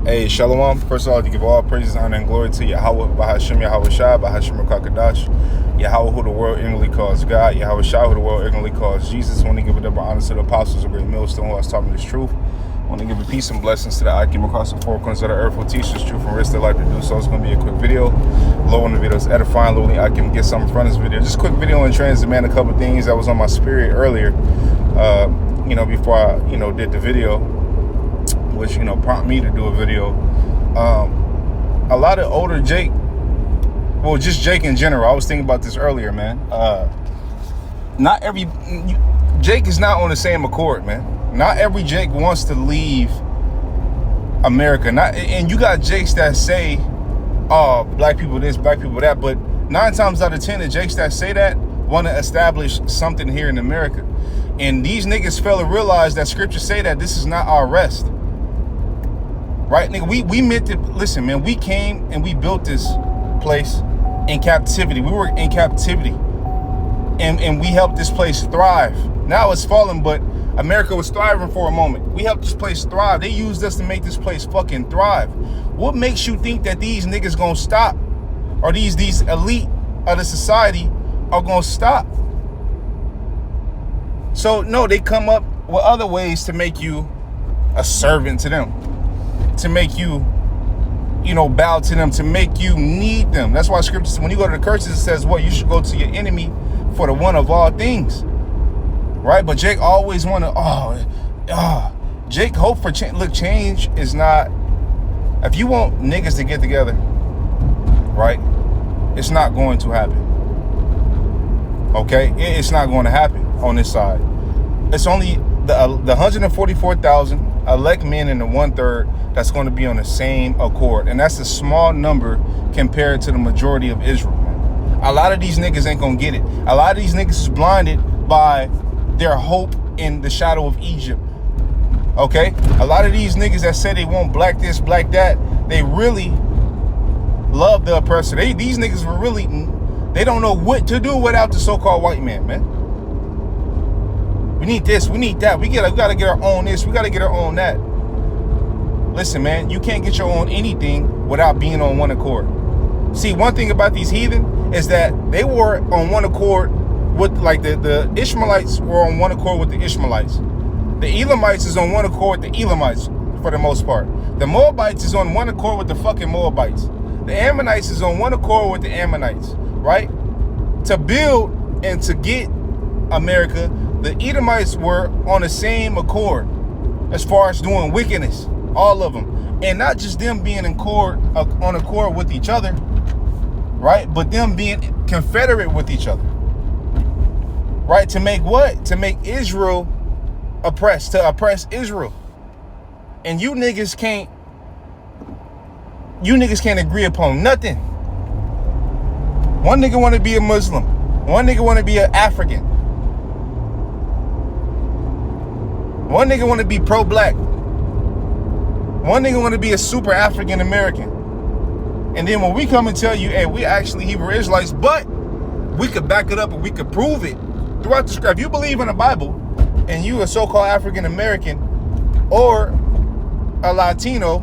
Hey, Shalom. First of all, to give all praises, honor, and glory to Yahweh, Bahashim, Yahweh Shai, Bahashim, Kakadash, Yahweh, who the world ignorantly calls God, Yahweh Shai, who the world ignorantly calls Jesus. I want to give it up honor to the apostles of Great Millstone who has taught me this truth. I want to give a peace and blessings to the Akim across the four corners of the earth who teach this truth and risk their life to do so. It's going to be a quick video. Low on the video is edifying. Lowly, I can get something from this video. Just a quick video in transit, man. A couple things that was on my spirit earlier, before I, did the video, which, prompted me to do a video. A lot of older Jake, well, just Jake in general. I was thinking about this earlier, man. Not every Jake is not on the same accord, man. Not every Jake wants to leave America. And you got Jakes that say, "Oh, black people this, black people that," but 9 times out of 10, the Jakes that say that want to establish something here in America. And these niggas fail to realize that scriptures say that this is not our rest. Right, nigga, we meant to, listen, man, we came and we built this place in captivity. We were in captivity. And we helped this place thrive. Now it's fallen, but America was thriving for a moment. We helped this place thrive. They used us to make this place fucking thrive. What makes you think that these niggas gonna stop? Or these elite of the society are gonna stop? So, no, they come up with other ways to make you a servant to them. To make you, bow to them, to make you need them. That's why scripture, when you go to the curses, it says what? You should go to your enemy for the one of all things. Right? But Jake always want to, Jake hope for change. Look, change is not, if you want niggas to get together, right? It's not going to happen. Okay? It's not going to happen on this side. It's only the 144,000 elect men in the 1/3 that's going to be on the same accord. And that's a small number compared to the majority of Israel, man. A lot of these niggas ain't going to get it. A lot of these niggas is blinded by their hope in the shadow of Egypt. Okay? A lot of these niggas that say they want black this, black that, they really love the oppressor. These niggas were really, they don't know what to do without the so-called white man, man. We need this, we need that. We gotta get our own this, we gotta get our own that. Listen, man, you can't get your own anything without being on one accord. See, one thing about these heathen is that they were on one accord with, like, the Ishmaelites were on one accord with the Ishmaelites. The Elamites is on one accord with the Elamites for the most part. The Moabites is on one accord with the fucking Moabites. The Ammonites is on one accord with the Ammonites, right? To build and to get America, the Edomites were on the same accord as far as doing wickedness, all of them. And not just them being on accord with each other, right? But them being confederate with each other, right? To make what? To make Israel oppressed, to oppress Israel. And you niggas can't agree upon nothing. One nigga want to be a Muslim. One nigga want to be an African. One nigga want to be pro-black. One nigga want to be a super African American. And then when we come and tell you, hey, we actually Hebrew Israelites, but we could back it up and we could prove it throughout the script. If you believe in the Bible and you a so-called African American or a Latino,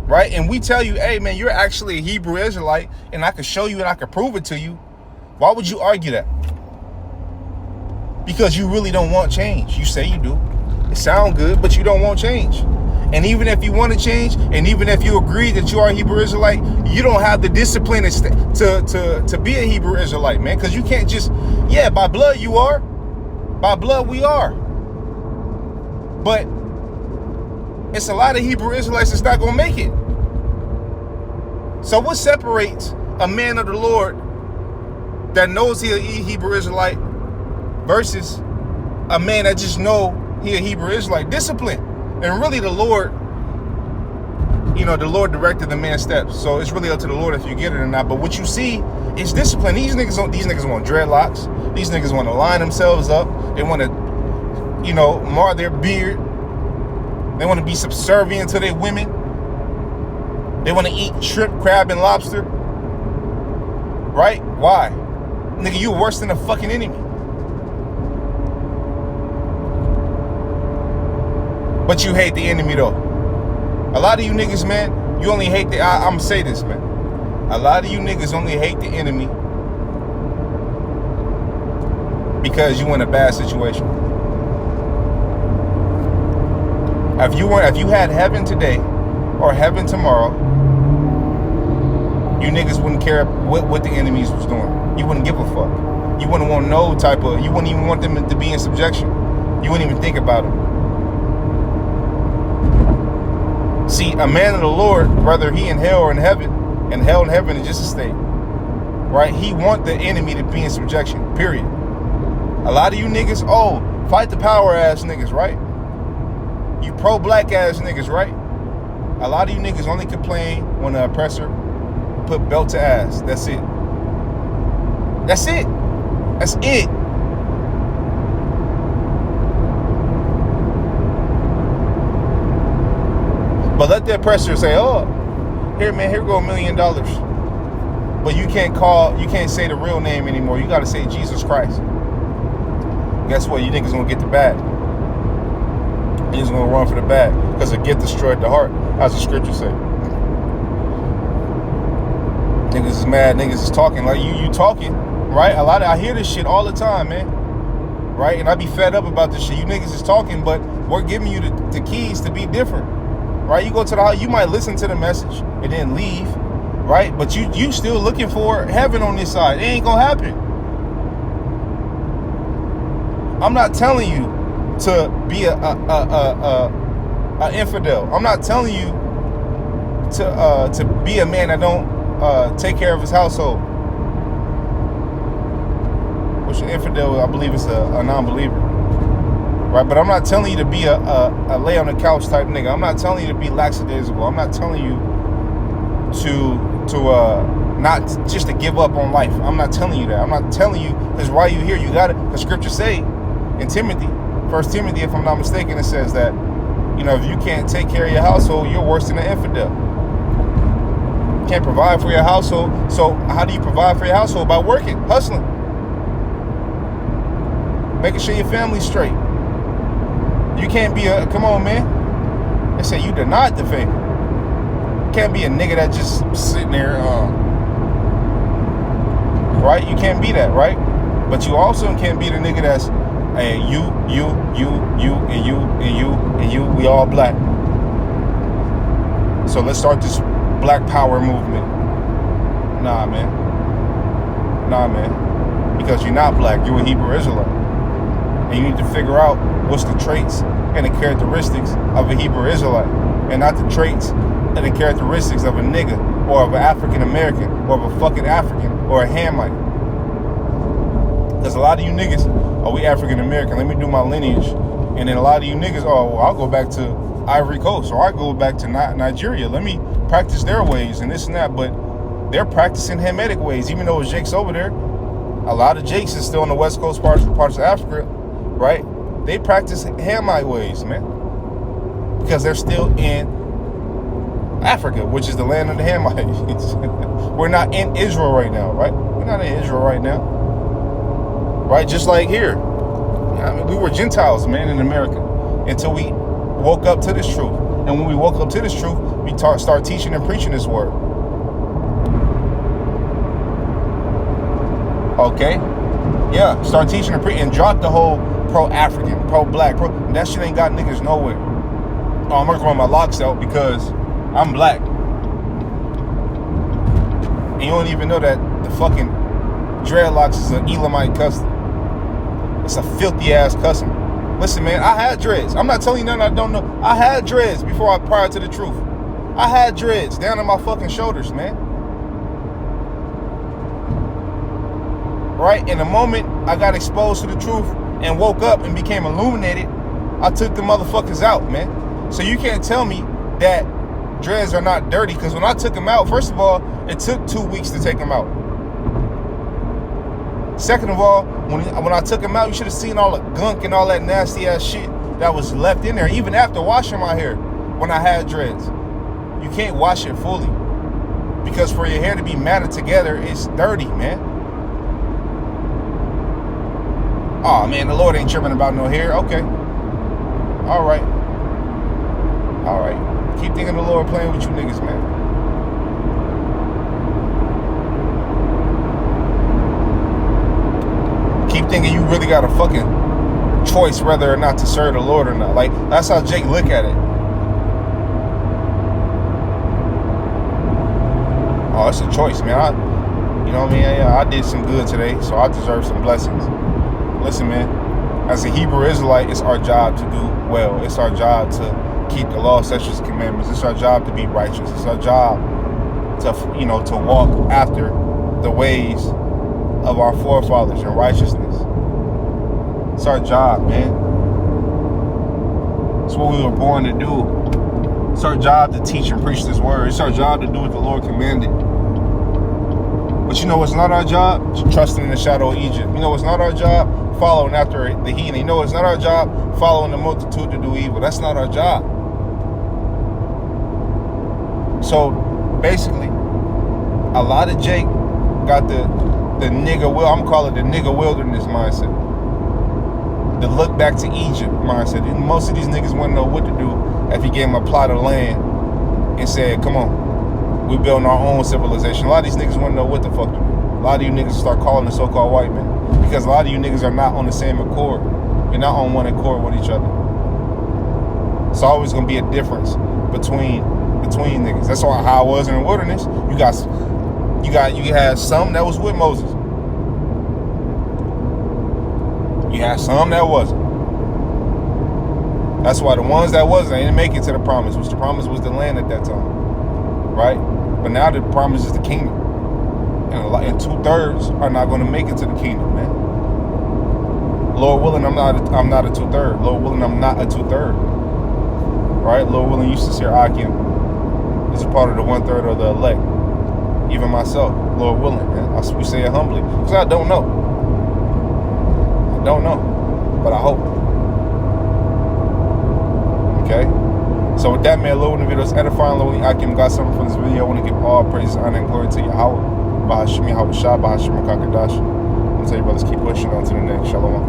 right? And we tell you, hey, man, you're actually a Hebrew Israelite and I can show you and I can prove it to you. Why would you argue that? Because you really don't want change. You say you do. It sounds good, but you don't want change. And even if you want to change, and even if you agree that you are a Hebrew Israelite, you don't have the discipline to be a Hebrew Israelite, man. Because you can't just, by blood you are. By blood we are. But it's a lot of Hebrew Israelites that's not going to make it. So what separates a man of the Lord that knows he a Hebrew Israelite versus a man that just know he a Hebrew Israelite? Discipline. And really the Lord, the Lord directed the man's steps. So it's really up to the Lord if you get it or not. But what you see is discipline. These niggas want dreadlocks. These niggas want to line themselves up. They want to, mar their beard. They want to be subservient to their women. They want to eat shrimp, crab, and lobster. Right? Why? Nigga, you worse than a fucking enemy. But you hate the enemy though. A lot of you niggas, man, you only hate the, I'm gonna say this, man. A lot of you niggas only hate the enemy because you in a bad situation. If you had heaven today or heaven tomorrow, you niggas wouldn't care what the enemies was doing. You wouldn't give a fuck. You wouldn't want no type of, you wouldn't even want them to be in subjection. You wouldn't even think about them. See, a man of the Lord, whether he in hell or in heaven, and hell and heaven is just a state, right? He want the enemy to be in subjection, period. A lot of you niggas, oh, fight the power ass niggas, right? You pro-black ass niggas, right? A lot of you niggas only complain when the oppressor put belt to ass. That's it. That's it. That's it. But let the oppressor say, oh, here, man, here go $1 million. But you can't say the real name anymore. You got to say Jesus Christ. Guess what? You niggas gonna get the bag. You just gonna run for the bag because the gift destroyed the heart, as the scripture say. Niggas is mad. Niggas is talking like you talking, right? I hear this shit all the time, man. Right? And I be fed up about this shit. You niggas is talking, but we're giving you the keys to be different. Right? You go to the house, you might listen to the message and then leave, right? But you still looking for heaven on this side. It ain't gonna happen. I'm not telling you to be a infidel. I'm not telling you to be a man that don't take care of his household. Which an infidel, I believe, is a non-believer. Right, but I'm not telling you to be a lay on the couch type nigga. I'm not telling you to be lackadaisical. I'm not telling you to not just to give up on life. I'm not telling you that. I'm not telling you because why you here, you got it. The scripture say in Timothy, 1 Timothy, if I'm not mistaken, it says that, you know, if you can't take care of your household, you're worse than an infidel. You can't provide for your household. So how do you provide for your household? By working, hustling, making sure your family's straight. You can't be come on, man. They say you denied the faith. You can't be a nigga that just sitting there, right? You can't be that, right? But you also can't be the nigga that's, hey, you, and you, we all black. So let's start this black power movement. Nah, man. Because you're not black, you're a Hebrew Israelite. And you need to figure out what's the traits and the characteristics of a Hebrew Israelite, and not the traits and the characteristics of a nigga or of an African American or of a fucking African or a Hamite. There's a lot of you niggas, oh, we African American, let me do my lineage. And then a lot of you niggas, oh, well, I'll go back to Ivory Coast or I go back to Nigeria. Let me practice their ways and this and that. But they're practicing Hamitic ways, even though it's Jakes over there. A lot of Jakes is still in the West Coast parts of Africa. Right? They practice Hamite ways, man. Because they're still in Africa, which is the land of the Hamites. We're not in Israel right now, right? We're not in Israel right now. Right? Just like here. I mean, we were Gentiles, man, in America until we woke up to this truth. And when we woke up to this truth, we start teaching and preaching this word. Okay? Yeah, start teaching and preaching and drop the whole pro-African, pro-black, that shit ain't got niggas nowhere. Oh, I'm gonna run my locks out because I'm black. And you don't even know that the fucking dreadlocks is an Elamite custom. It's a filthy ass custom. Listen, man, I had dreads. I'm not telling you nothing I don't know. I had dreads prior to the truth. I had dreads down on my fucking shoulders, man. Right? In the moment I got exposed to the truth and woke up and became illuminated, I took the motherfuckers out, man. So you can't tell me that dreads are not dirty, because when I took them out, first of all, it took 2 weeks to take them out. Second of all, when I took them out, you should have seen all the gunk and all that nasty ass shit that was left in there, even after washing my hair when I had dreads. You can't wash it fully, because for your hair to be matted together, it's dirty, man. Oh man, the Lord ain't tripping about no hair. Okay. All right. Keep thinking the Lord playing with you niggas, man. Keep thinking you really got a fucking choice whether or not to serve the Lord or not. Like, that's how Jake look at it. Oh, it's a choice, man. You know what I mean? Yeah, I did some good today, so I deserve some blessings. Listen, man, as a Hebrew Israelite, it's our job to do well. It's our job to keep the law, statutes, and commandments. It's our job to be righteous. It's our job to, to walk after the ways of our forefathers in righteousness. It's our job, man. It's what we were born to do. It's our job to teach and preach this word. It's our job to do what the Lord commanded. But you know what's not our job? Trusting in the shadow of Egypt. You know what's not our job? Following after the heathen. You know it's not our job? Following the multitude to do evil. That's not our job. So basically, a lot of Jake got the nigga, I'm calling it the nigga wilderness mindset. The look back to Egypt mindset. And most of these niggas wouldn't know what to do if he gave them a plot of land and said, come on, we building our own civilization. A lot of these niggas wouldn't know what the fuck to do. A lot of you niggas start calling the so-called white men because a lot of you niggas are not on the same accord. You're not on one accord with each other. It's always gonna be a difference between niggas. That's why how I was in the wilderness. You had some that was with Moses. You had some that wasn't. That's why the ones that wasn't, they didn't make it to the promise. The promise was the land at that time, right? But now the promise is the kingdom, and 2/3 are not going to make it to the kingdom, man. Lord willing, I'm not a 2/3. Lord willing, I'm not a 2/3. Right? Lord willing, you sincere Akim is a part of the 1/3 of the elect. Even myself, Lord willing, man. We say it humbly because I don't know. I don't know, but I hope. Okay. So with that, man, Lord, when the video is edifying, Lord, Akim got something from this video. I want to give all praise, honor, and glory to Yahweh. Bahashim Yahweh Shah, Bahashim Kakadash. I'm going to tell you, brothers, keep pushing on to the next. Shalom.